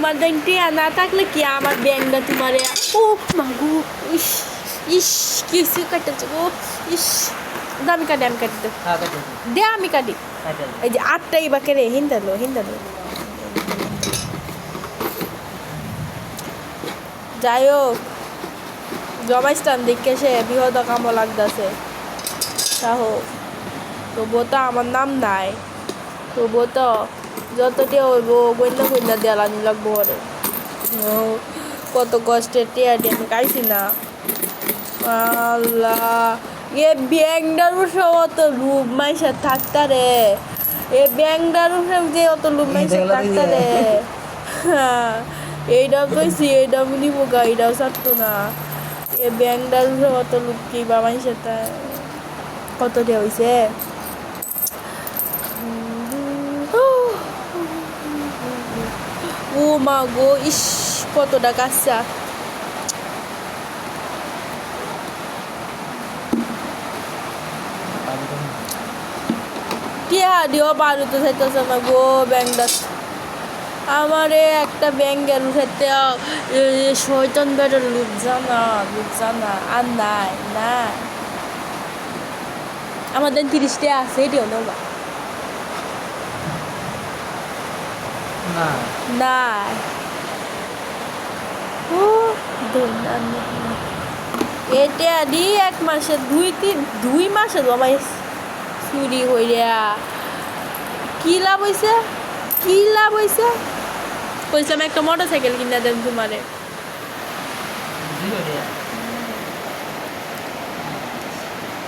তোমার দিন টিয়া না থাকলে কি আমার ব্যাংকটা তোমারে ও মাগু ইস ইস কিছু কাটতেছে গো ইস আমি কাটি দে আমি কাটি এই যে 8টাই বাকে রে হিন্দালো যাই হোক জমাইস্তান দেখে সে বৃহৎ কাম লাগতেছে তা হোক তবুও তো আমার নাম নাই তবুও তো যত টিয়া হইব গন্যা দেওয়ানি লাগবো ওরে কত কষ্টের টিয়া আমি খাইছি না আল্লাহ এ ব্যাংকটার উপরে অত লুপ মাইসা থাকতা রে এ ব্যাংকটার উপরে যে অত লুপ মাইসা থাকতা রে এইটাও কইছি এইটাও নিব গা এইটাও ছাড়তো না এ ব্যাংকটার উপরে অত লুপ কি বা মাইসা কত দেওয়া হয়েছে ও মা গো ইস কতটা কাঁচা টিয়া দিও পারু তো চাইতেছে না গো ব্যাংকটা আমারে একটা ব্যাংক গেল উঠাইতে শয়তান বেটার লুপ জানা আর নাই না আমাদের 30টা আছে এটিও নেবা না ও এটা দি 1 মাসে 2 মাসে বাবা চুরি হইয়া কি লাভ হইছে কইছিলাম একটা মোটরসাইকেল কিনা দেন তোমারে